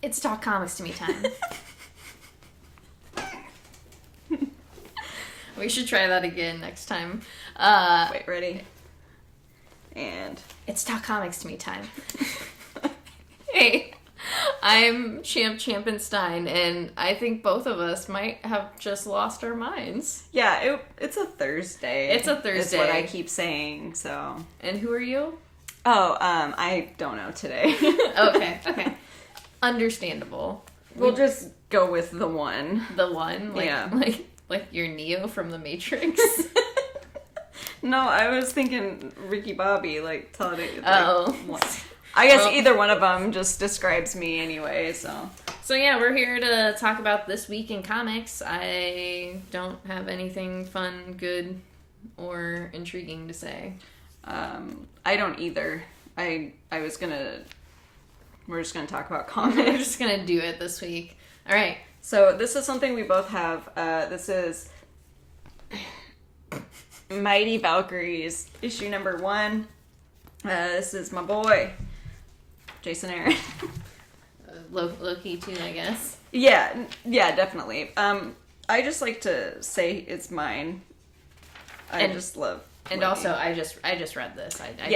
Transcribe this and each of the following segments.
It's Talk Comics to Me time. We should try that again next time. Wait, ready? And... It's Talk Comics to Me time. Hey, I'm Champenstein, and I think both of us might have just lost our minds. Yeah, it's a Thursday. It's a Thursday. Is what I keep saying, so... And who are you? Oh, I don't know today. Okay. Understandable. We'll just go with the one. The one? Like you're Neo from The Matrix? No, I was thinking Ricky Bobby, like, telling it. Like, I guess either one of them just describes me anyway, so. So yeah, we're here to talk about this week in comics. I don't have anything fun, good, or intriguing to say. I don't either. We're just gonna talk about comics. We're just gonna do it this week. All right. So this is something we both have. This is Mighty Valkyries, issue number 1. This is my boy, Jason Aaron. Low-key too, I guess. Yeah, definitely. I just like to say it's mine. I just love. And also, I just read this. I did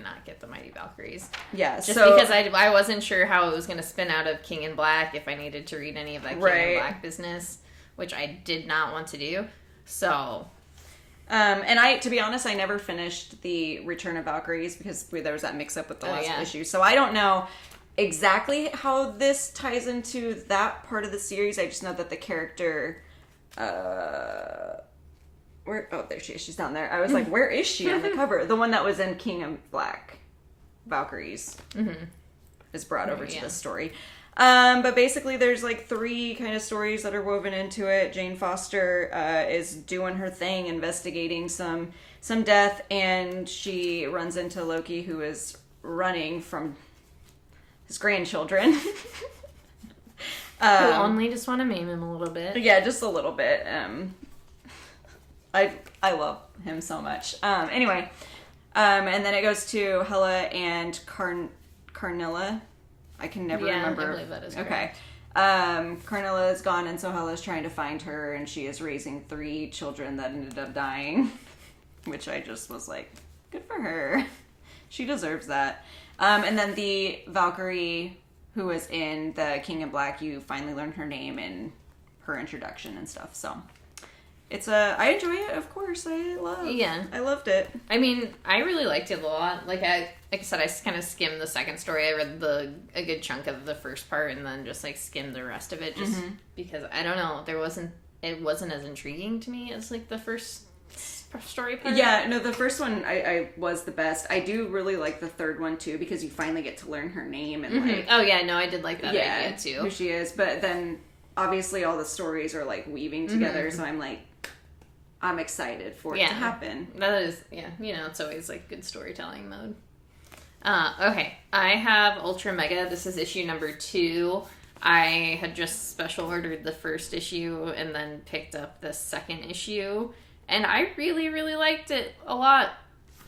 not get the Mighty Valkyries. Yeah, just because I wasn't sure how it was going to spin out of King in Black, if I needed to read any of that King in Black business, which I did not want to do. So, and to be honest, I never finished the Return of Valkyries because there was that mix up with the last issue. So I don't know exactly how this ties into that part of the series. I just know that the character, there she is. She's down there. I was like, where is she on the cover? The one that was in King in Black, Valkyries, is brought over to this story. But basically there's like 3 kind of stories that are woven into it. Jane Foster is doing her thing, investigating some death, and she runs into Loki, who is running from his grandchildren. Who only just want to maim him a little bit. Yeah, just a little bit. I love him so much. Anyway, and then it goes to Hela and Carnilla. I can never remember. I believe that is correct. Okay. Carnilla is gone, and so Hela's trying to find her, and she is raising 3 children that ended up dying, which I just was like, good for her. She deserves that. And then the Valkyrie who was in the King in Black, you finally learn her name and her introduction and stuff, so... I enjoy it, of course. I loved it. I mean, I really liked it a lot. Like I said, I kind of skimmed the second story. I read a good chunk of the first part and then just like skimmed the rest of it just because, I don't know, it wasn't as intriguing to me as like the first story part. Yeah, no, the first one I was the best. I do really like the third one too because you finally get to learn her name and like... Oh yeah, no, I did like that idea too. Who she is, but then obviously all the stories are like weaving together, so I'm excited for it to happen. That is, it's always like good storytelling mode. Okay, I have Ultra Mega. This is issue number 2. I had just special ordered the first issue and then picked up the second issue. And I really, really liked it a lot.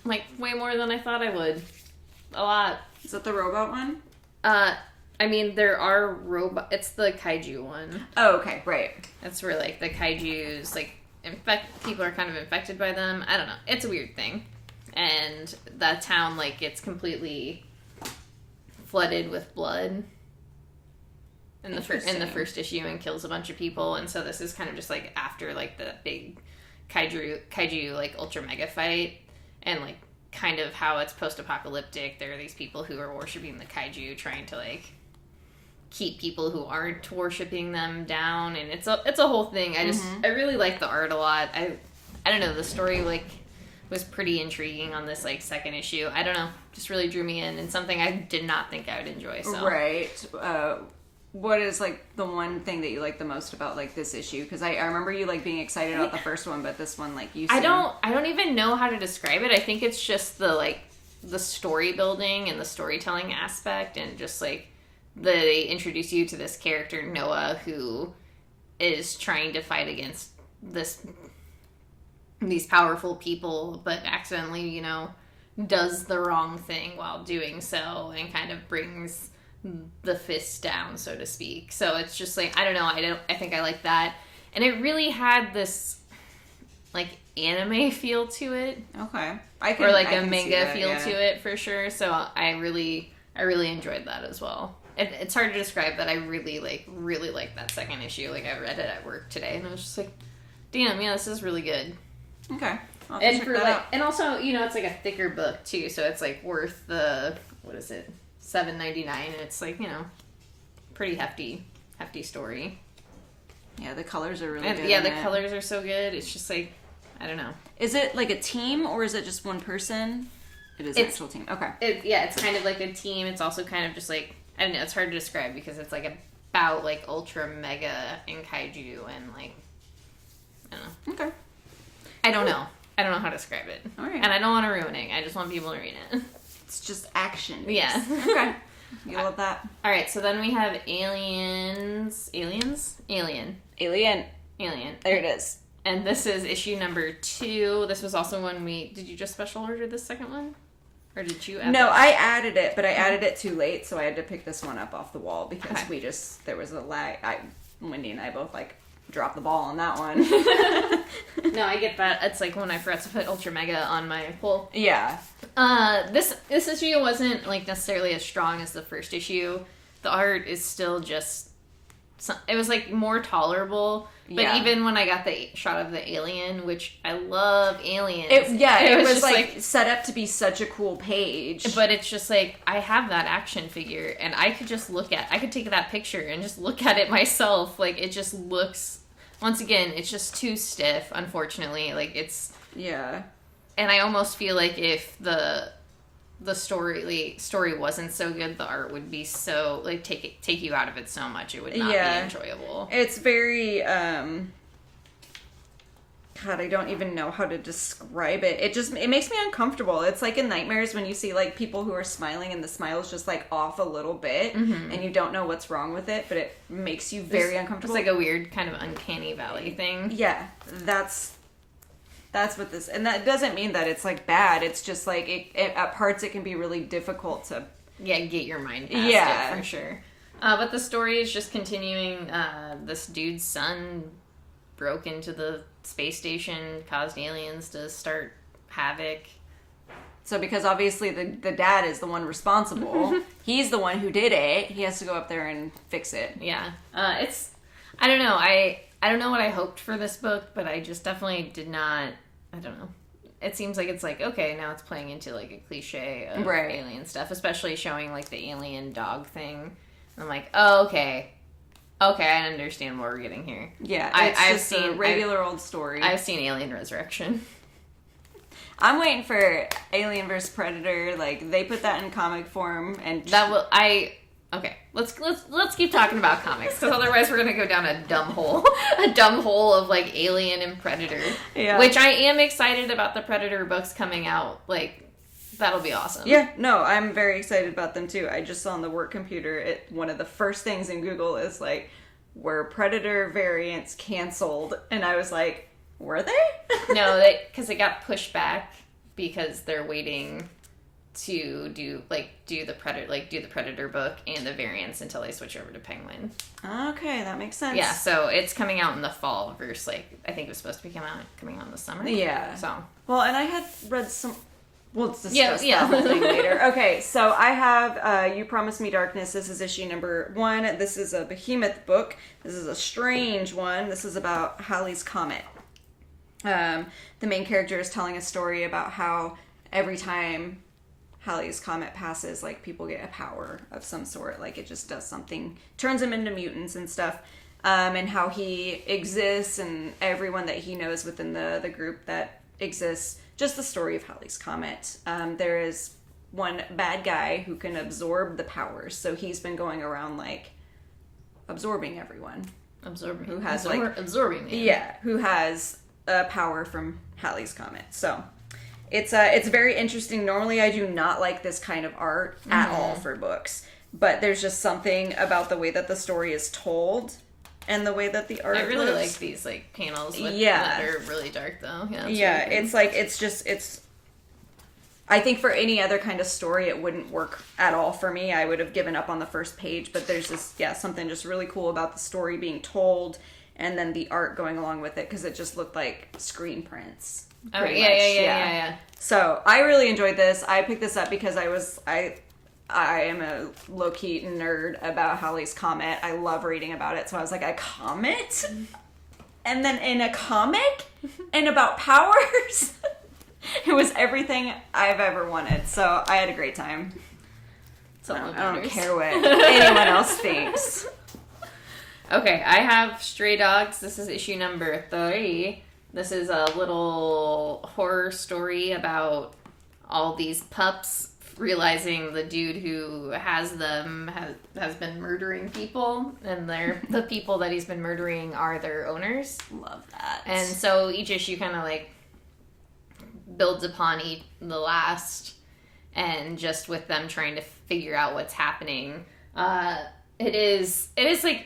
Like, way more than I thought I would. A lot. Is that the robot one? I mean, there are it's the kaiju one. Oh, okay, right. That's where, like, the kaijus, like, people are kind of infected by them. I don't know. It's a weird thing. And that town, like, gets completely flooded with blood in the first issue and kills a bunch of people. And so this is kind of just, like, after, like, the big kaiju like, ultra mega fight. And, like, kind of how it's post-apocalyptic. There are these people who are worshiping the kaiju trying to, like, keep people who aren't worshiping them down, and it's a whole thing. I really like the art a lot. I don't know, the story like was pretty intriguing on this like second issue. I don't know, just really drew me in, and something I did not think I would enjoy. So right. What is like the one thing that you like the most about like this issue? Because I remember you like being excited about the first one, but this one like you. I don't even know how to describe it. I think it's just the story building and the storytelling aspect, and just like. They introduce you to this character, Noah, who is trying to fight against these powerful people, but accidentally, does the wrong thing while doing so, and kind of brings the fist down, so to speak. So it's just like, I don't know, I think I like that. And it really had this like anime feel to it. Okay. Or like a manga feel to it for sure. So I really enjoyed that as well. It's hard to describe, but I really like that second issue. Like, I read it at work today, and I was just like, damn, yeah, this is really good. Okay. And for like, and also, you know, it's like a thicker book too, so it's like worth the, what is it, $7.99, and it's like, you know, pretty hefty story. Yeah, the colors are really good. Yeah, the colors are so good. It's just like, I don't know. Is it like a team, or is it just one person? It's an actual team. Okay. It's kind of like a team. It's also kind of just like, I don't know, it's hard to describe because it's like about like ultra mega Ncbd and like, I don't know. Okay. I don't know how to describe it. All right. And I don't want to ruin it. I just want people to read it. It's just action. Yeah. Okay. You love that. All right, so then we have Alien. There it is. And this is issue number 2. This was also when did you just special order this second one? Or did you add No, that? I added it, but I added it too late, so I had to pick this one up off the wall because there was a lag. Wendy and I both like dropped the ball on that one. No, I get that. It's like when I forgot to put Ultra Mega on my poll. Yeah. This issue wasn't like necessarily as strong as the first issue. The art is still just, it was like more tolerable. But even when I got the shot of the alien, which I love aliens. It was like set up to be such a cool page. But it's just like, I have that action figure and I could just I could take that picture and just look at it myself. Like, it just looks, once again, it's just too stiff, unfortunately. Like, it's... Yeah. And I almost feel like if the story wasn't so good, the art would be so, like, take you out of it so much, it would not be enjoyable. It's very God, I don't even know how to describe it. It makes me uncomfortable. It's like in nightmares when you see like people who are smiling and the smile is just like off a little bit, and you don't know what's wrong with it, but it makes you very uncomfortable. It's like a weird kind of uncanny valley thing. Yeah, that's what this, and that doesn't mean that it's like bad. It's just like at parts it can be really difficult to get your mind past it for sure. But the story is just continuing. This dude's son broke into the space station, caused aliens to start havoc. So because obviously the dad is the one responsible, he's the one who did it. He has to go up there and fix it. Yeah, I don't know. I don't know what I hoped for this book, but I just definitely did not. I don't know. It seems like it's like, okay, now it's playing into like a cliche of alien stuff, especially showing like the alien dog thing. I'm like, oh, okay, I understand what we're getting here. Yeah, I've seen a regular old story. I've seen Alien Resurrection. I'm waiting for Alien vs Predator. Like, they put that in comic form, and okay, let's keep talking about comics, because otherwise we're gonna go down a dumb hole of like Alien and Predator. Yeah. Which I am excited about the Predator books coming out. Like, that'll be awesome. Yeah, no, I'm very excited about them too. I just saw on the work computer, one of the first things in Google is like, were Predator variants canceled? And I was like, were they? No, because it got pushed back because they're waiting to do the Predator book and the variants until they switch over to Penguin. Okay, that makes sense. Yeah, so it's coming out in the fall versus like, I think it was supposed to be coming out in the summer. Yeah. So, well, and I had read some. We'll discuss that whole thing later. Okay, so I have You Promised Me Darkness. This is issue number 1. This is a Behemoth book. This is a strange one. This is about Halley's Comet. The main character is telling a story about how every time Halley's Comet passes, like, people get a power of some sort. Like, it just does something, turns them into mutants and stuff. And how he exists and everyone that he knows within the group that exists. Just the story of Halley's Comet. There is one bad guy who can absorb the powers. So he's been going around, like, absorbing everyone. Absorbing me. Yeah, who has power from Halley's Comet. So it's very interesting. Normally I do not like this kind of art at all for books. But there's just something about the way that the story is told and the way that the art I really looks. like these like panels that are really dark though. Yeah, it's like it's I think for any other kind of story, it wouldn't work at all for me. I would have given up on the first page, but there's just, something just really cool about the story being told and then the art going along with it, because it just looked like screen prints. Oh, yeah. So I really enjoyed this. I picked this up because I am a low-key nerd about Halley's Comet. I love reading about it. So I was like, a comet? And then in a comic? And about powers? It was everything I've ever wanted. So I had a great time. So I don't care what anyone else thinks. Okay, I have Stray Dogs. This is issue number 3. This is a little horror story about all these pups realizing the dude who has them has been murdering people, and the people that he's been murdering are their owners. Love that. And so each issue kind of like builds upon the last, and just with them trying to figure out what's happening. It is like,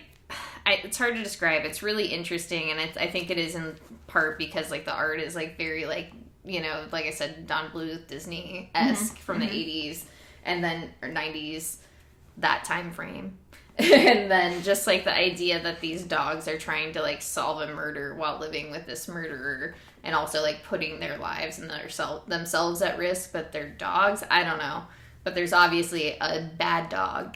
it's hard to describe. It's really interesting, and I think it is in part because like the art is like very like, you know, like I said, Don Bluth, Disney-esque from the 80s and then or 90s, that time frame. And then just like the idea that these dogs are trying to like solve a murder while living with this murderer, and also like putting their lives and themselves at risk, but they're dogs. I don't know, but there's obviously a bad dog.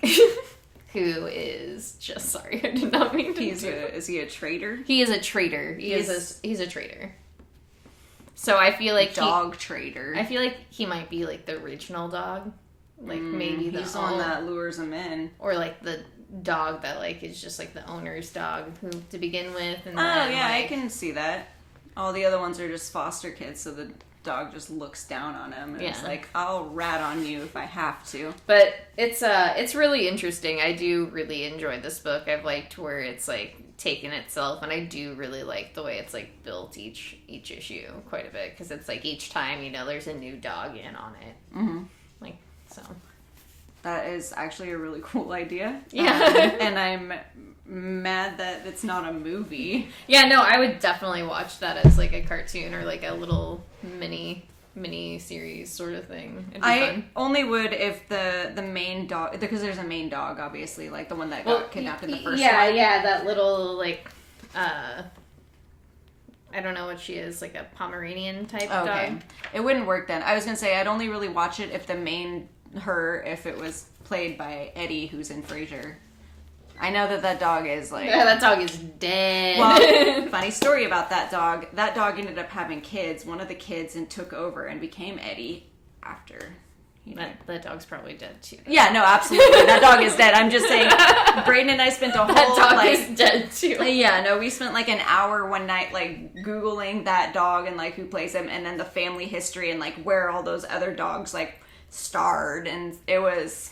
Who is just, sorry, I did not mean to Is he a traitor? He is a traitor. He's a traitor. So I feel like traitor. I feel like he might be like the original dog. Like maybe he's the one that lures him in. Or like the dog that like is just like the owner's dog to begin with. And I can see that. All the other ones are just foster kids, so the dog just looks down on him and it's like, I'll rat on you if I have to. But it's really interesting. I do really enjoy this book. I've liked where it's like taken itself, and I do really like the way it's like built each issue quite a bit, because it's like each time, you know, there's a new dog in on it. Like, so that is actually a really cool idea. Yeah. And I'm mad that it's not a movie. Yeah, no, I would definitely watch that as like a cartoon or like a little mini series sort of thing. It'd be fun. Only would if the main dog, because there's a main dog, obviously, like the one that got kidnapped in the first one. Yeah, that little like I don't know what she is, like a Pomeranian type dog. It wouldn't work then. I was gonna say I'd only really watch it if if it was played by Eddie, who's in Fraiser. I know that dog is like... Yeah, that dog is dead. Well, funny story about that dog. That dog ended up having kids. One of the kids took over and became Eddie after. That dog's probably dead too. Yeah, no, absolutely. That dog is dead. I'm just saying, Brayden and I spent a whole... That dog is dead too. Yeah, no, we spent like an hour one night like Googling that dog and like who plays him, and then the family history and like where all those other dogs like starred, and it was...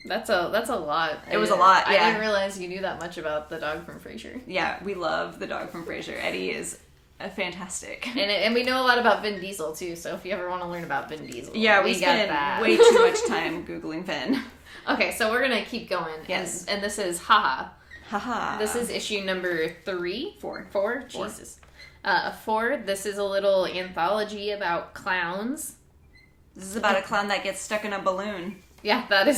That's a lot. It was a lot, yeah. I didn't realize you knew that much about the dog from Fraiser. Yeah, we love the dog from Fraiser. Eddie is fantastic. And we know a lot about Vin Diesel, too, so if you ever want to learn about Vin Diesel, yeah, we spend way too much time Googling Vin. Okay, so we're going to keep going. Yes. And this is Haha. Haha. This is issue number 3? 4. 4? Jesus. 4. This is a little anthology about clowns. This is about a clown that gets stuck in a balloon. Yeah, it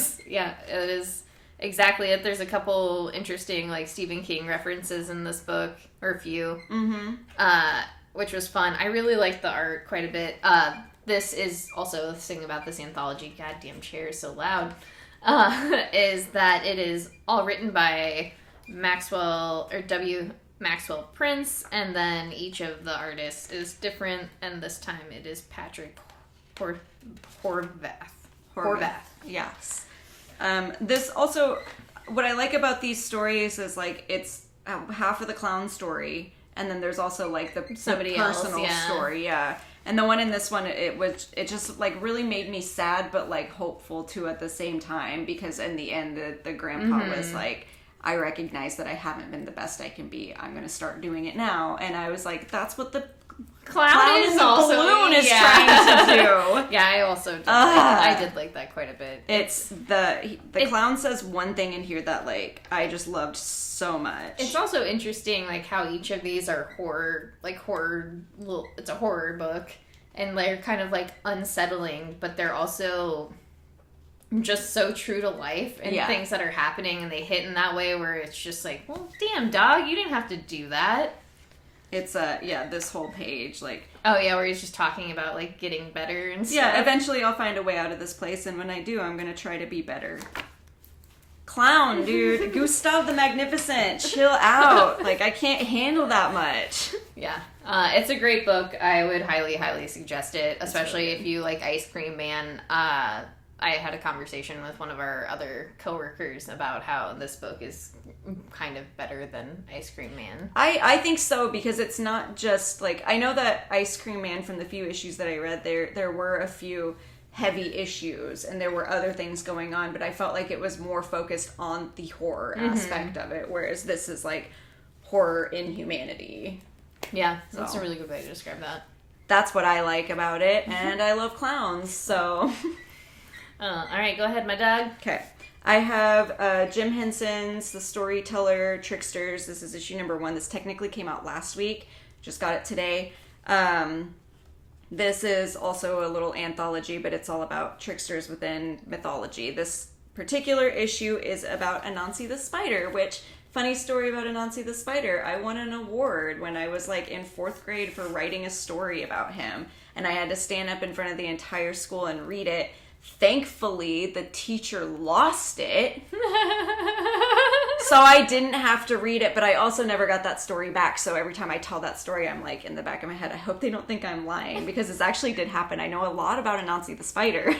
is exactly it. There's a couple interesting, like, Stephen King references in this book, or a few, which was fun. I really liked the art quite a bit. This is also the thing about this anthology, goddamn chair is so loud, is that it is all written by W. Maxwell Prince, and then each of the artists is different, and this time it is Patrick Horvath. Yes. This also, what I like about these stories is like it's half of the clown story, and then there's also like the personal story, yeah. And the one in this one, it just like really made me sad, but like hopeful too at the same time, because in the end, the grandpa was like, I recognize that I haven't been the best I can be. I'm going to start doing it now. And I was like, that's what the clown in the balloon is trying to do. Yeah, I also did. I did like that quite a bit. It's the clown says one thing in here that like I just loved so much. It's also interesting like how each of these are horror. It's a horror book, and they're kind of like unsettling, but they're also just so true to life and things that are happening, and they hit in that way where it's just like, well, damn, dog, you didn't have to do that. It's this whole page, like... Oh, yeah, where he's just talking about, like, getting better and stuff. Yeah, eventually I'll find a way out of this place, and when I do, I'm gonna try to be better. Clown, dude. Gustav the Magnificent. Chill out. Like, I can't handle that much. Yeah. It's a great book. I would highly, highly suggest it, especially if you like Ice Cream Man. I had a conversation with one of our other coworkers about how this book is kind of better than Ice Cream Man. I think so, because it's not just, like, I know that Ice Cream Man, from the few issues that I read, there were a few heavy issues, and there were other things going on, but I felt like it was more focused on the horror aspect of it, whereas this is, like, horror in humanity. Yeah, that's a really good way to describe that. That's what I like about it, and I love clowns, so... Alright, go ahead, my dog. Okay. I have Jim Henson's The Storyteller Tricksters. This is issue number 1. This technically came out last week. Just got it today. This is also a little anthology, but it's all about tricksters within mythology. This particular issue is about Anansi the Spider, which, funny story about Anansi the Spider, I won an award when I was like in 4th grade for writing a story about him, and I had to stand up in front of the entire school and read it. Thankfully, the teacher lost it, so I didn't have to read it, but I also never got that story back, so every time I tell that story, I'm like, in the back of my head, I hope they don't think I'm lying, because this actually did happen. I know a lot about Anansi the Spider.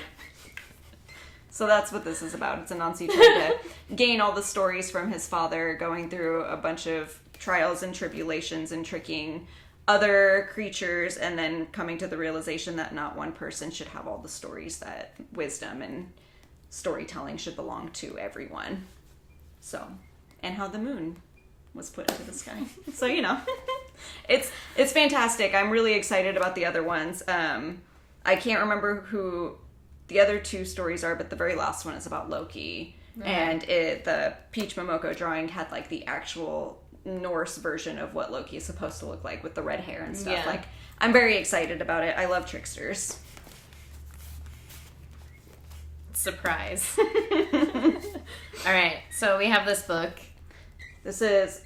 So that's what this is about. It's Anansi trying to gain all the stories from his father, going through a bunch of trials and tribulations and tricking other creatures, and then coming to the realization that not one person should have all the stories, that wisdom and storytelling should belong to everyone. So, and how the moon was put into the sky. So, you know, it's fantastic. I'm really excited about the other ones. I can't remember who the other 2 stories are, but the very last one is about Loki. Right. And the Peach Momoko drawing had like the actual Norse version of what Loki is supposed to look like with the red hair and stuff. Yeah. Like, I'm very excited about it. I love tricksters. Surprise. Alright, so we have this book. This is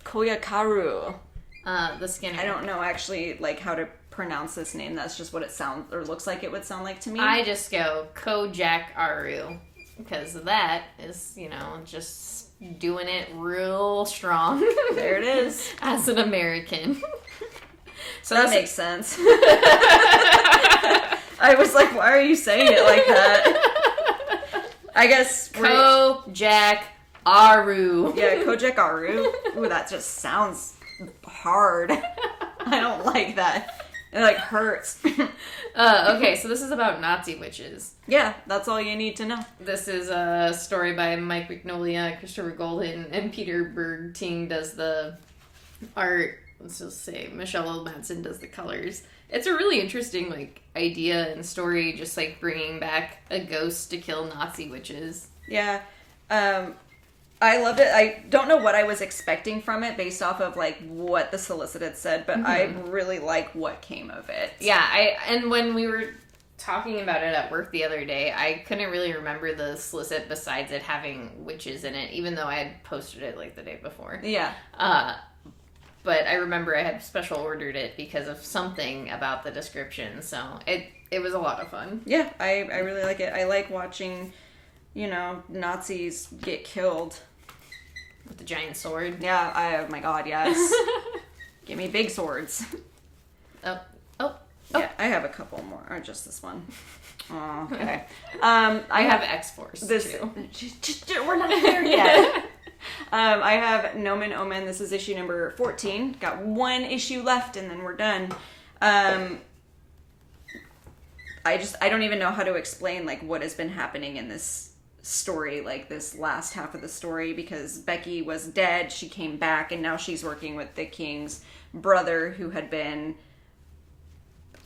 Koyakaru. The Skinner. I don't know actually like how to pronounce this name. That's just what it sounds or looks like it would sound like to me. I just go Kojak Aru, because that is, you know, just doing it real strong. There it is. As an American. So that makes sense. I was like, why are you saying it like that? I guess Kojak Aru. Yeah, Kojak Aru. Ooh, that just sounds hard. I don't like that. It like hurts. Okay, so this is about Nazi witches. Yeah, that's all you need to know. This is a story by Mike Mignolia, Christopher Golden, and Peter Bergting does the art. Let's just say Michelle L. Madsen does the colors. It's a really interesting like idea and story, just like bringing back a ghost to kill Nazi witches. Yeah. I loved it. I don't know what I was expecting from it based off of like what the solicited said, but I really like what came of it. Yeah, and when we were talking about it at work the other day, I couldn't really remember the solicit besides it having witches in it, even though I had posted it like the day before. Yeah. But I remember I had special ordered it because of something about the description, so it was a lot of fun. Yeah, I really like it. I like watching, you know, Nazis get killed. With the giant sword? Yeah, oh my god, yes. Give me big swords. Oh. Yeah, I have a couple more, or just this one. Oh, okay. I have X-Force, too. We're not there yet. I have Nomen Omen. This is issue number 14. Got 1 issue left, and then we're done. I don't even know how to explain, like, what has been happening in this story, like this last half of the story, because Becky was dead, she came back, and now she's working with the king's brother who had been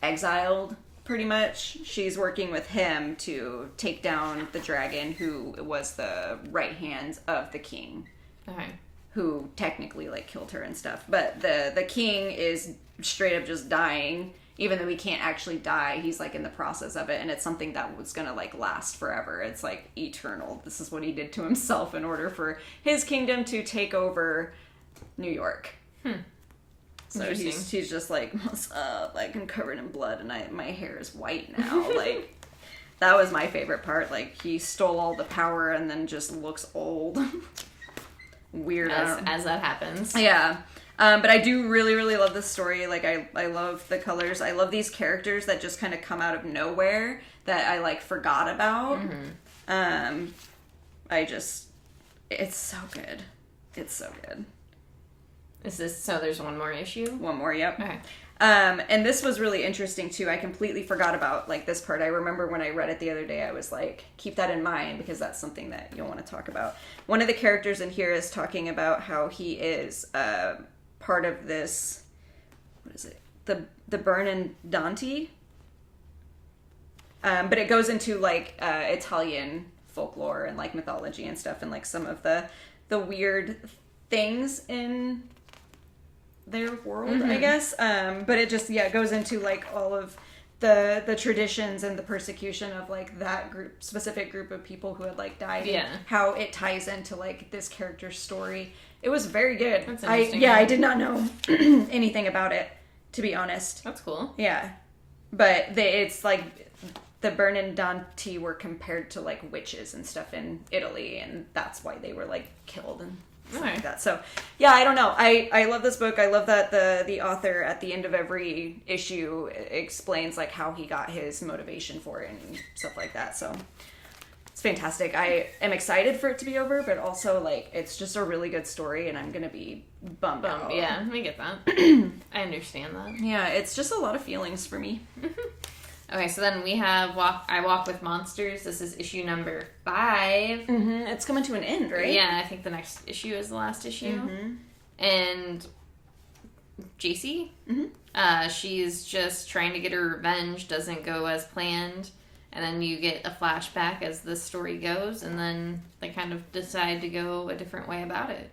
exiled, pretty much. She's working with him to take down the dragon who was the right hand of the king. Okay. Who technically like killed her and stuff. But the king is straight up just dying. even though he can't actually die, he's like in the process of it, and it's something that was gonna like last forever. It's like eternal. This is what he did to himself in order for his kingdom to take over New York. So he's just like, what's up? Like, I'm covered in blood and my hair is white now. Like, that was my favorite part. Like, he stole all the power and then just looks old. Weird. As that happens. Yeah. But I do really, really love this story. Like, I love the colors. I love these characters that just kind of come out of nowhere that I, like, forgot about. It's so good. It's so good. So there's one more issue? One more, yep. Okay. And this was really interesting, too. I completely forgot about, like, this part. I remember when I read it the other day, I was like, keep that in mind, because that's something that you'll want to talk about. One of the characters in here is talking about how he is part of this, what is it? The Burn Dante. But it goes into, like, Italian folklore and, like, mythology and stuff, and, like, some of the weird things in their world, I guess. But it just, goes into, like, all of the traditions and the persecution of, like, that specific group of people who had, like, died. Yeah. And how it ties into, like, this character's story. It was very good. That's interesting. I did not know anything about it, to be honest. That's cool. Yeah. But it's, like, the Bernardanti were compared to, like, witches and stuff in Italy, and that's why they were, like, killed and like that. So yeah, I don't know. I love this book. I love that the author at the end of every issue explains like how he got his motivation for it and stuff like that. So it's fantastic. I am excited for it to be over, but also like it's just a really good story, and I'm gonna be bummed out. Yeah, I get that. I understand that. Yeah, it's just a lot of feelings for me. Okay, so then we have I Walk with Monsters. This is issue number 5. It's coming to an end, right? Yeah, I think the next issue is the last issue. And JC, she's just trying to get her revenge, doesn't go as planned, and then you get a flashback as the story goes, and then they kind of decide to go a different way about it.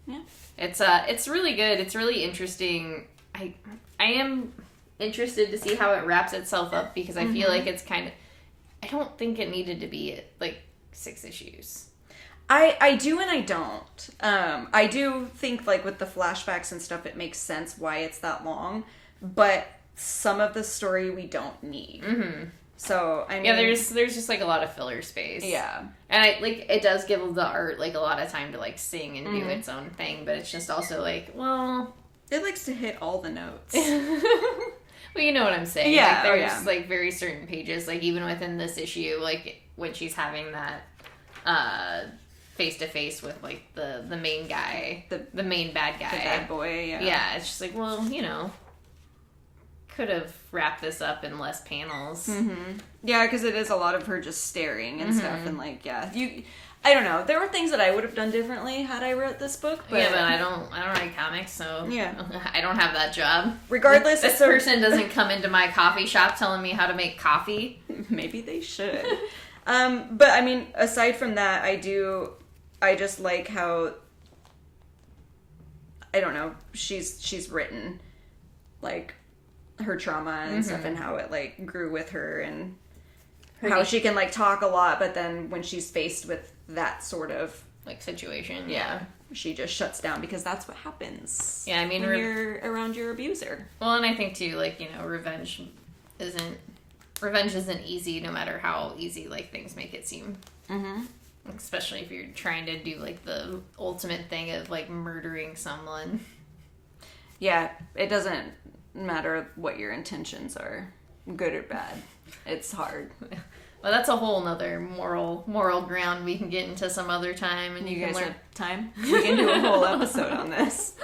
Yeah. It's really good. It's really interesting. I am interested to see how it wraps itself up, because I feel like it's kind of, I don't think it needed to be like 6 issues. I do and I don't. I do think like with the flashbacks and stuff, it makes sense why it's that long, but some of the story we don't need. So I mean, yeah, there's just like a lot of filler space. Yeah, and it does give the art like a lot of time to like sing and do its own thing, but it's just also like, well, it likes to hit all the notes. Well, you know what I'm saying. Yeah, like, there's like very certain pages, like even within this issue, like when she's having that face to face with like the main guy, the main bad guy, the bad boy. Yeah, yeah. It's just like, well, you know, could have wrapped this up in less panels. Yeah, because it is a lot of her just staring and stuff, and like, yeah, I don't know. There were things that I would have done differently had I wrote this book. But... yeah, but I don't write comics, so yeah, I don't have that job. Regardless, this person doesn't come into my coffee shop telling me how to make coffee. Maybe they should. But I mean, aside from that, I just like how, I don't know, she's written like her trauma and stuff, and how it like grew with her, and how she can like talk a lot, but then when she's faced with that sort of like situation, she just shuts down, because that's what happens. Yeah, I mean, when you're around your abuser. Well, and I think too, like, you know, revenge isn't easy, no matter how easy like things make it seem. Especially if you're trying to do like the ultimate thing of like murdering someone. Yeah, it doesn't matter what your intentions are, good or bad. It's hard. Well, that's a whole nother moral ground we can get into some other time, and you can guys learn. have time? We can do a whole episode on this.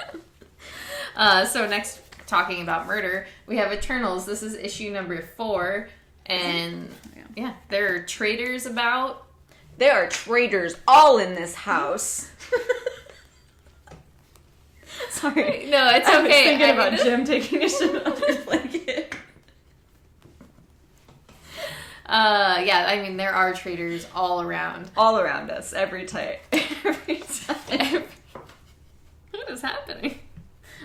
So next, talking about murder, we have Eternals. This is issue number 4, and yeah, there are traitors about. There are traitors all in this house. Sorry. No, it's okay. I was thinking about Jim taking a shit off your blanket. Yeah, I mean, there are traitors all around. All around us, every time. Every time. What is happening?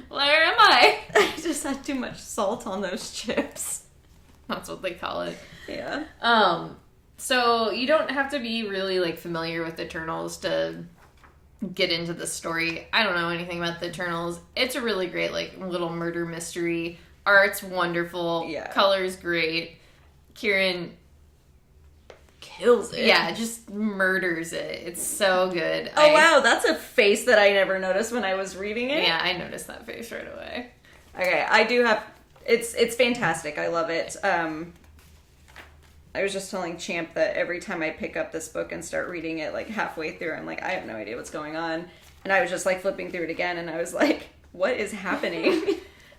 Where am I? had too much salt on those chips. That's what they call it. Yeah. So you don't have to be really, like, familiar with Eternals to get into the story. I don't know anything about the Eternals. It's a really great, like, little murder mystery. Art's wonderful. Yeah. Color's great. Kieran kills it. Yeah, just murders it. It's so good. Oh, wow, that's a face that I never noticed when I was reading it. Yeah, I noticed that face right away. Okay, I do have... It's fantastic. I love it. I was just telling Champ that every time I pick up this book and start reading it, like, halfway through, I'm like, I have no idea what's going on. And I was just, like, flipping through it again, and I was like, what is happening?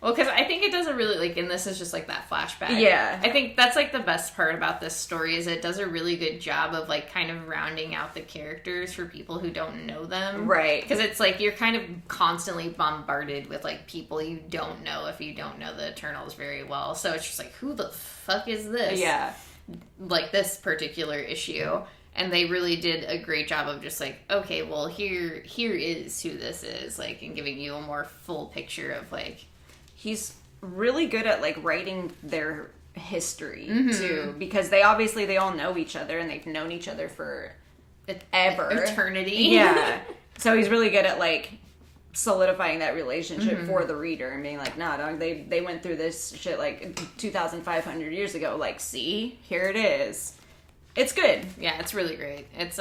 Well, because I think it does a really, like, and this is just, like, that flashback. Yeah. I think that's, like, the best part about this story is it does a really good job of, like, kind of rounding out the characters for people who don't know them. Right. Because it's, like, you're kind of constantly bombarded with, like, people you don't know if you don't know the Eternals very well. So it's just like, who the fuck is this? Yeah. Like, this particular issue. And they really did a great job of just, like, okay, well, here is who this is, like, and giving you a more full picture of, like... He's really good at, like, writing their history, too, because they all know each other, and they've known each other for ever. Eternity. Yeah. So he's really good at, like, solidifying that relationship for the reader and being like, nah, dog, they went through this shit, like, 2,500 years ago. Like, see? Here it is. It's good. Yeah, it's really great. It's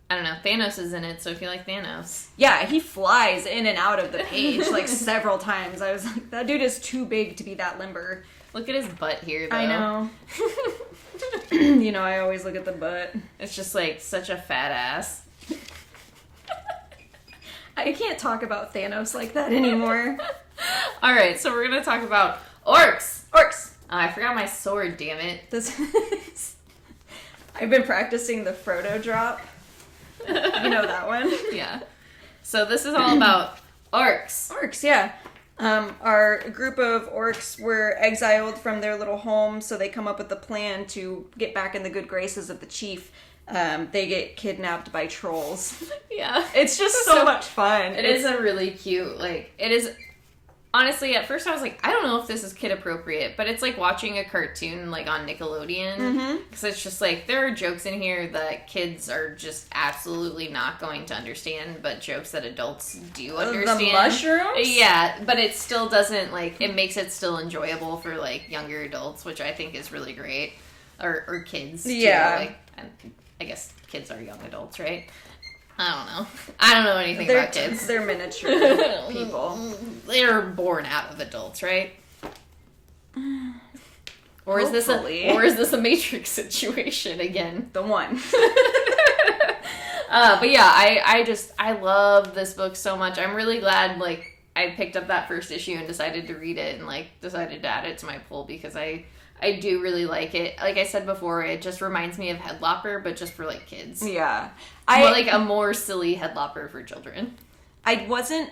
I don't know, Thanos is in it, so if you like Thanos. Yeah, he flies in and out of the page, like, several times. I was like, that dude is too big to be that limber. Look at his butt here, though. I know. You know, I always look at the butt. It's just, like, such a fat ass. I can't talk about Thanos like that anymore. Alright, so we're gonna talk about Orcs. Orcs! I forgot my sword, damn it. This is... I've been practicing the Frodo drop. You know that one? Yeah. So this is all about orcs. Orcs, yeah. Our group of orcs were exiled from their little home, so they come up with a plan to get back in the good graces of the chief. They get kidnapped by trolls. Yeah. It's just so much fun. It is a really cute, like, it is... Honestly, at first I was like, I don't know if this is kid appropriate, but it's like watching a cartoon like on Nickelodeon. Because it's just like, there are jokes in here that kids are just absolutely not going to understand, but jokes that adults do understand. The mushrooms? Yeah, but it still doesn't, like, it makes it still enjoyable for, like, younger adults, which I think is really great. Or kids, too. Yeah. Like, I guess kids are young adults, right? I don't know. I don't know anything about kids. They're miniature people. They're born out of adults, right? Or is this a Matrix situation again? The one. But yeah, I love this book so much. I'm really glad, like, I picked up that first issue and decided to read it and, like, decided to add it to my pull because I do really like it. Like I said before, it just reminds me of Headlopper, but just for, like, kids. Yeah. Like a more silly Headlopper for children. I wasn't...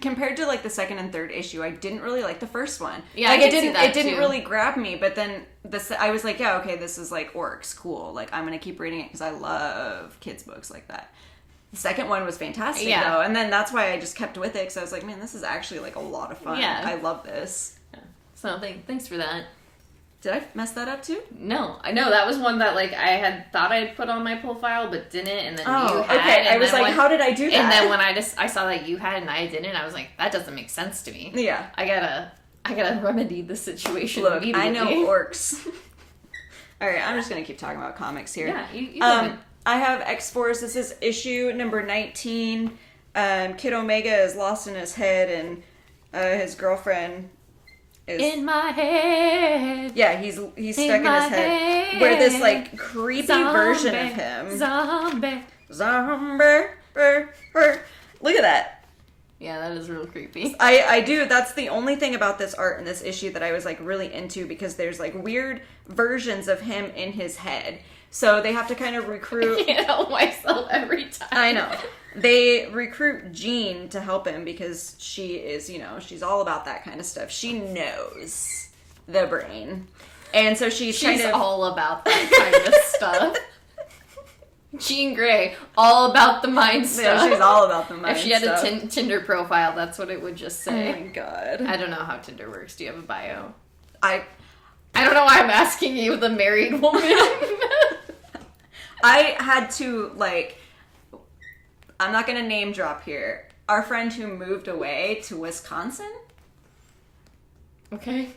Compared to, like, the second and third issue, I didn't really like the first one. Yeah, like, I can see that, it didn't too. really grab me, but then I was like, yeah, okay, this is, like, Orcs, cool. Like, I'm gonna keep reading it because I love kids' books like that. The second one was fantastic, though, and then that's why I just kept with it, because I was like, man, this is actually, like, a lot of fun. Yeah. I love this. Yeah. So, thanks for that. Did I mess that up, too? No. I know, that was one that, like, I had thought I'd put on my profile, but didn't, and then you had. Okay, I was like, how did I do that? And then when I saw that you had and I didn't, I was like, that doesn't make sense to me. Yeah. I gotta remedy the situation Look, immediately. I know Orcs. Alright, I'm just gonna keep talking about comics here. Yeah, you love it. I have X-Force. This is issue number 19. Kid Omega is lost in his head, and his girlfriend is... In my head. Yeah, he's stuck in his head. Where this, like, creepy version of him... Zombie. Look at that. Yeah, that is real creepy. I do. That's the only thing about this art in this issue that I was, like, really into, because there's, like, weird versions of him in his head. So they have to kind of recruit... I can't help myself every time. I know. They recruit Jean to help him because she is, you know, she's all about that kind of stuff. She knows the brain. And so she's kind of... all about that kind of stuff. Jean Grey, all about the mind stuff. Yeah, she's all about the mind stuff. If she had a Tinder profile, that's what it would just say. Oh my god. I don't know how Tinder works. Do you have a bio? I don't know why I'm asking you, the married woman. I had to, like, I'm not going to name drop here. Our friend who moved away to Wisconsin. Okay.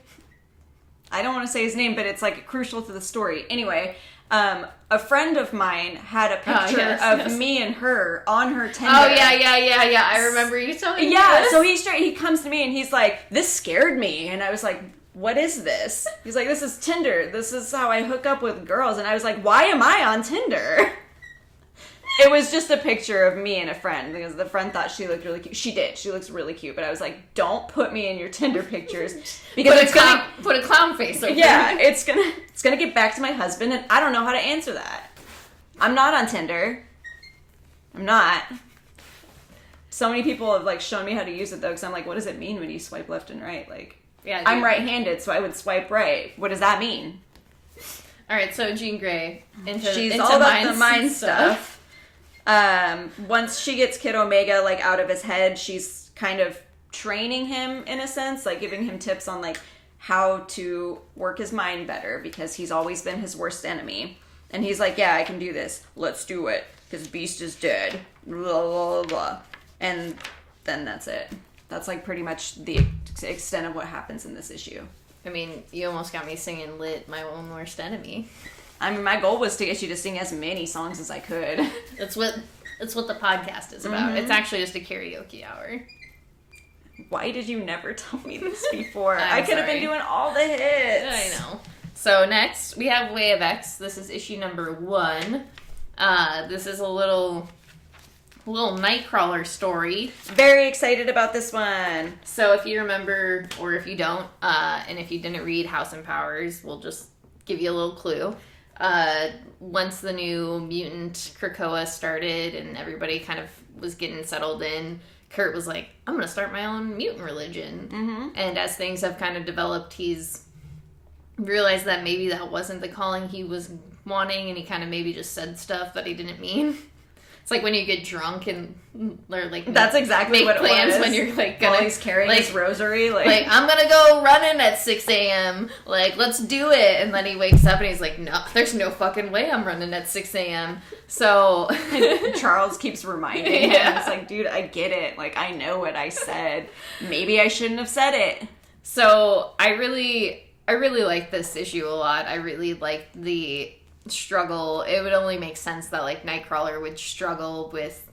I don't want to say his name, but it's, like, crucial to the story. Anyway, a friend of mine had a picture of me and her on her Tinder. Oh, yeah. I remember you telling me this. So he comes to me and he's like, this scared me. And I was like, what is this? He's like, this is Tinder. This is how I hook up with girls. And I was like, why am I on Tinder? It was just a picture of me and a friend because the friend thought she looked really cute. She did. She looks really cute. But I was like, don't put me in your Tinder pictures because put a clown face over. Yeah, it's gonna get back to my husband, and I don't know how to answer that. I'm not on Tinder. I'm not. So many people have like shown me how to use it though, because I'm like, what does it mean when you swipe left and right? Like, yeah, I'm right-handed, so I would swipe right. What does that mean? All right, so Jean Grey she's all about the mind stuff. Once she gets Kid Omega like out of his head, she's kind of training him in a sense, like giving him tips on like how to work his mind better because he's always been his worst enemy. And he's like, yeah, I can do this. Let's do it. Because Beast is dead. Blah, blah, blah. And then that's it. That's like pretty much the extent of what happens in this issue. I mean, you almost got me singing Lit, My Own Worst Enemy. I mean, my goal was to get you to sing as many songs as I could. That's what the podcast is about. Mm-hmm. It's actually just a karaoke hour. Why did you never tell me this before? I could have been doing all the hits. I know. So next, we have Way of X. This is issue number 1. This is a little Nightcrawler story. Very excited about this one. So if you remember, or if you don't, and if you didn't read House and Powers, we'll just give you a little clue. Once the new mutant Krakoa started and everybody kind of was getting settled in, Kurt was like, I'm going to start my own mutant religion. Mm-hmm. And as things have kind of developed, he's realized that maybe that wasn't the calling he was wanting, and he kind of maybe just said stuff that he didn't mean. It's like when you get drunk and or like that's exactly what it was. Make plans when you're like gonna, while he's carrying his rosary, like I'm gonna go running at 6 a.m. Like let's do it, and then he wakes up and he's like, no, there's no fucking way I'm running at 6 a.m. So Charles keeps reminding him. It's like, dude, I get it. Like I know what I said. Maybe I shouldn't have said it. So I really like this issue a lot. I really like the struggle. It would only make sense that like Nightcrawler would struggle with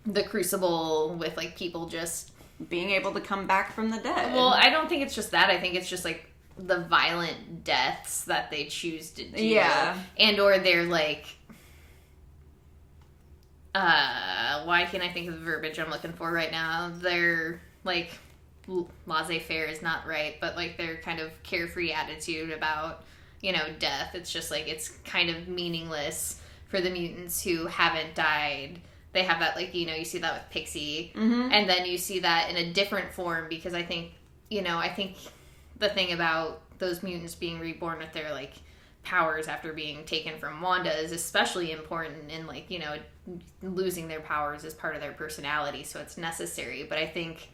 the Crucible, with like people just being able to come back from the dead. Well, I don't think it's just that. I think it's just like the violent deaths that they choose to do. Yeah. And or they're like why can't I think of the verbiage I'm looking for right now? They're like laissez-faire is not right, but like their kind of carefree attitude about death. It's just like, it's kind of meaningless for the mutants who haven't died. They have that, like, you see that with Pixie. Mm-hmm. And then you see that in a different form because I think the thing about those mutants being reborn with their, like, powers after being taken from Wanda is especially important in, like, losing their powers is part of their personality, so it's necessary. But I think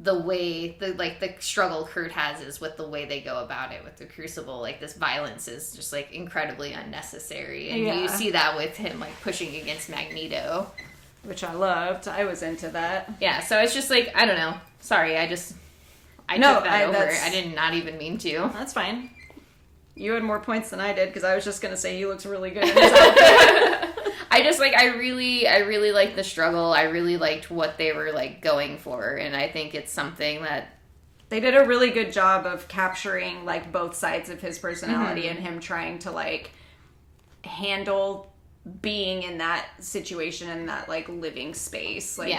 the way the struggle Kurt has is with the way they go about it with the Crucible. Like this violence is just like incredibly unnecessary, and you see that with him like pushing against Magneto, which I loved. I was into that. Yeah, so it's just like, I don't know. Sorry, I took that over. I did not even mean to. That's fine. You had more points than I did because I was just gonna say he looks really good in his outfit. I really liked the struggle. I really liked what they were like going for, and I think it's something that they did a really good job of capturing like both sides of his personality, mm-hmm. and him trying to like handle being in that situation, in that like living space, like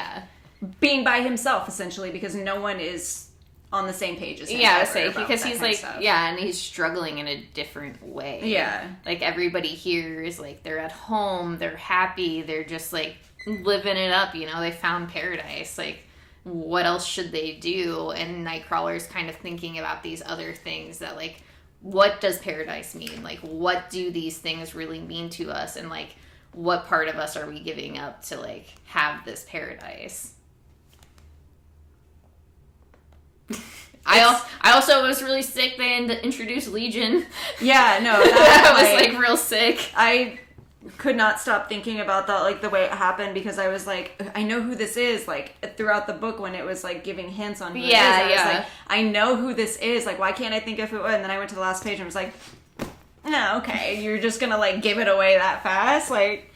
being by himself essentially, because no one is on the same page as him. Yeah, I say, because he's like, and he's struggling in a different way. Yeah. Like, everybody here is like, they're at home, they're happy, they're just like living it up, they found paradise. Like, what else should they do? And Nightcrawler's kind of thinking about these other things that, like, what does paradise mean? Like, what do these things really mean to us? And, like, what part of us are we giving up to, like, have this paradise? I also was really sick they introduced Legion. Yeah, no. That was, like, real sick. I could not stop thinking about that, like, the way it happened, because I was like, I know who this is, like, throughout the book when it was, like, giving hints on who it is. I was like, I know who this is. Like, why can't I think of who? And then I went to the last page and was like, no, okay, you're just gonna, like, give it away that fast? Like,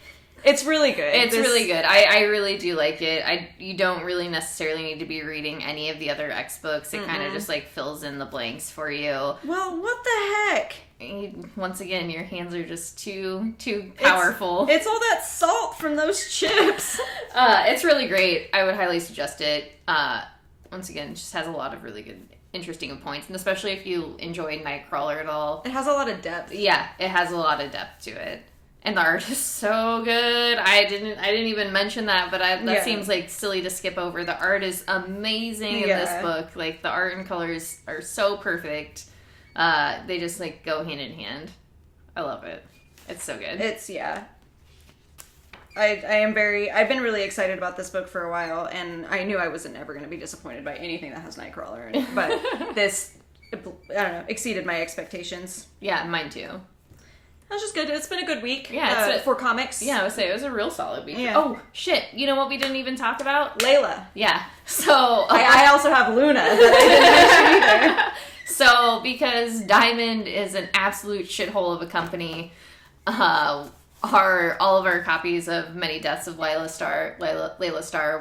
it's really good. It's really good. I really do like it. You don't really necessarily need to be reading any of the other X books. It kind of just, like, fills in the blanks for you. Well, what the heck? Once again, your hands are just too powerful. It's all that salt from those chips. It's really great. I would highly suggest it. Once again, it just has a lot of really good, interesting points, and especially if you enjoy Nightcrawler at all. It has a lot of depth. Yeah, it has a lot of depth to it. And the art is so good. I didn't even mention that, but that seems like silly to skip over. The art is amazing in this book. Like, the art and colors are so perfect. They just, like, go hand in hand. I love it. It's so good. I've been really excited about this book for a while, and I knew I wasn't ever going to be disappointed by anything that has Nightcrawler in it. But this, I don't know, exceeded my expectations. Yeah, mine too. That's just good. It's been a good week for comics. Yeah, I would say it was a real solid week. Yeah. Oh, shit. You know what we didn't even talk about? Layla. Yeah. So... I also have Luna that I didn't mention either. So, because Diamond is an absolute shithole of a company, all of our copies of Many Deaths of Laila Starr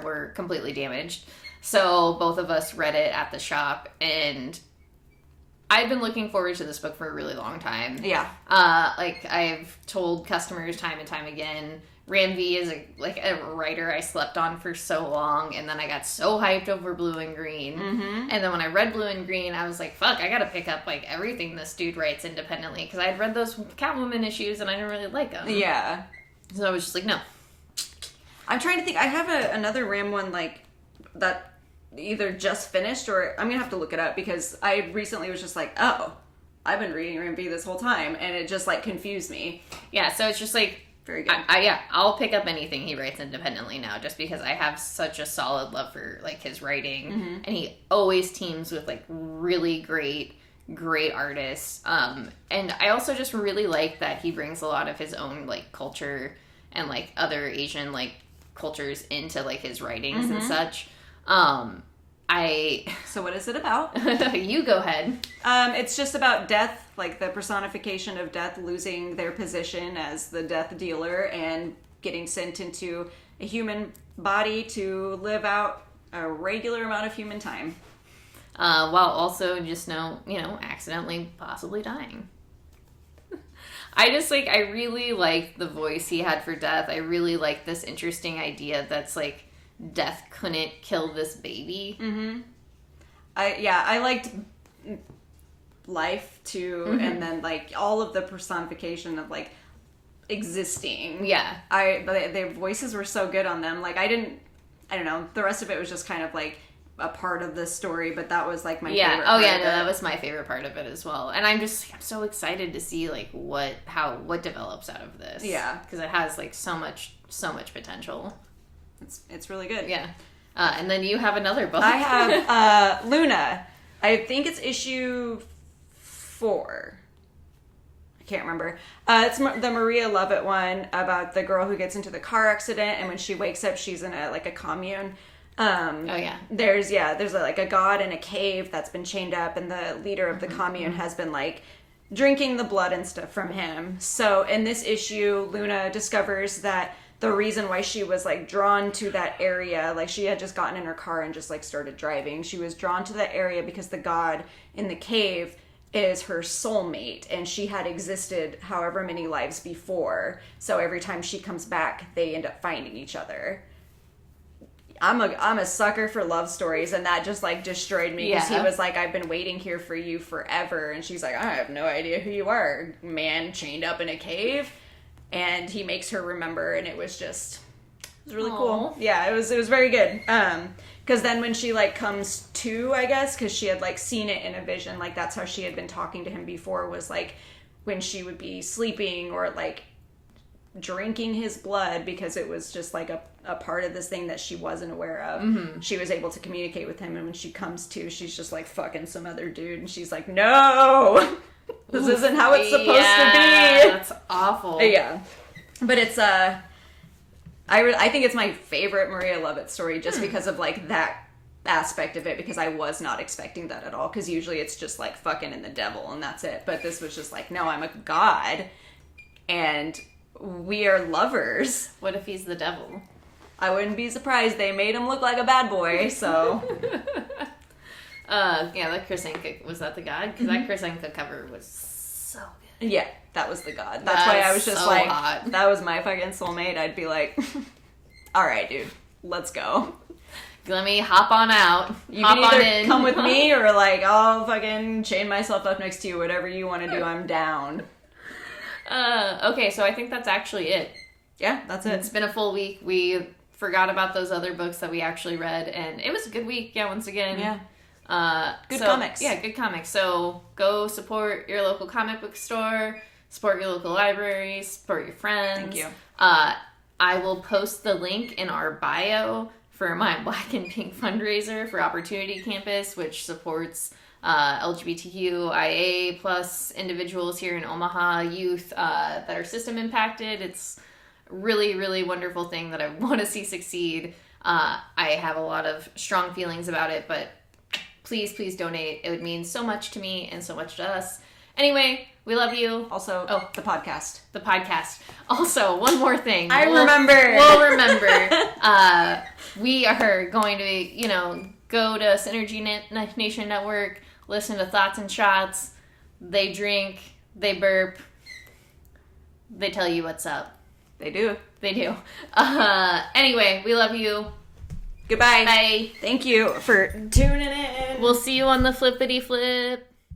were completely damaged. So, both of us read it at the shop, and... I've been looking forward to this book for a really long time. Yeah. Like, I've told customers time and time again, Ram V is a writer I slept on for so long, and then I got so hyped over Blue and Green. Mm-hmm. And then when I read Blue and Green, I was like, fuck, I gotta pick up, like, everything this dude writes independently, because I had read those Catwoman issues, and I didn't really like them. Yeah. So I was just like, no. I'm trying to think. I have another Ram one, like, that... either just finished, or I'm gonna have to look it up, because I recently was just like, oh, I've been reading Ram V this whole time, and it just, like, confused me. Yeah, so it's just like, very good. I'll pick up anything he writes independently now, just because I have such a solid love for, like, his writing, and he always teams with, like, really great artists, and I also just really like that he brings a lot of his own, like, culture and, like, other Asian, like, cultures into, like, his writings and such. So what is it about? You go ahead. It's just about death, like the personification of death losing their position as the death dealer and getting sent into a human body to live out a regular amount of human time. While also just accidentally possibly dying. I really like the voice he had for death. I really like this interesting idea that's like, death couldn't kill this baby. Mm-hmm. I liked life too, and then like all of the personification of like existing. Yeah, their voices were so good on them. Like I don't know. The rest of it was just kind of like a part of the story, but that was like my favorite. Oh yeah, no, that was my favorite part of it as well. And I'm so excited to see like what develops out of this. Yeah, because it has like so much potential. It's really good. Yeah. And then you have another book. I have Luna. I think it's issue 4. I can't remember. It's the Maria Lovett one about the girl who gets into the car accident, and when she wakes up, she's in a commune. There's a god in a cave that's been chained up, and the leader of the commune has been like drinking the blood and stuff from him. So in this issue, Luna discovers that the reason why she was like drawn to that area, like she had just gotten in her car and just like started driving. She was drawn to that area because the god in the cave is her soulmate, and she had existed however many lives before. So every time she comes back, they end up finding each other. I'm a sucker for love stories, and that just like destroyed me, because he was like, I've been waiting here for you forever, and she's like, I have no idea who you are, man chained up in a cave. And he makes her remember, and it was really cool. Yeah, it was very good. Because then when she like comes to, I guess, because she had like seen it in a vision, like that's how she had been talking to him before, was like when she would be sleeping or like drinking his blood because it was just like a part of this thing that she wasn't aware of. She was able to communicate with him, and when she comes to, she's just like fucking some other dude, and she's like, no, this isn't how it's supposed to be. That's awful. Yeah, but it's I think it's my favorite Maria Lovett story just because of like that aspect of it, because I was not expecting that at all, because usually it's just like fucking and the devil and that's it, but this was just like, no, I'm a god and we are lovers. What if he's the devil? I wouldn't be surprised. They made him look like a bad boy, so yeah, that Chris Anka, was that the god? Because that Chris Anka cover was so good. Yeah, that was the god. That's why I was just so like hot. That was my fucking soulmate. I'd be like, all right, dude, let's go. Let me hop on out. You hop can either on in. come with me or like I'll fucking chain myself up next to you. Whatever you want to do, I'm down. Okay, so I think that's actually it. Yeah, that's it. It's been a full week. We forgot about those other books that we actually read, and it was a good week. Yeah, once again. Yeah. Good comics. Yeah, good comics. So go support your local comic book store, support your local libraries, support your friends. Thank you. I will post the link in our bio for my Black and Pink fundraiser for Opportunity Campus, which supports LGBTQIA plus individuals here in Omaha, youth that are system impacted. It's really, really wonderful thing that I want to see succeed. I have a lot of strong feelings about it, but please donate. It would mean so much to me and so much to us. Anyway, we love you. Also, the podcast. The podcast. Also, one more thing. We'll remember. We are going to, go to Synergy Nation Network, listen to Thoughts and Shots. They drink, they burp, they tell you what's up. They do. Anyway, we love you. Goodbye. Bye. Thank you for tuning in. We'll see you on the flippity flip.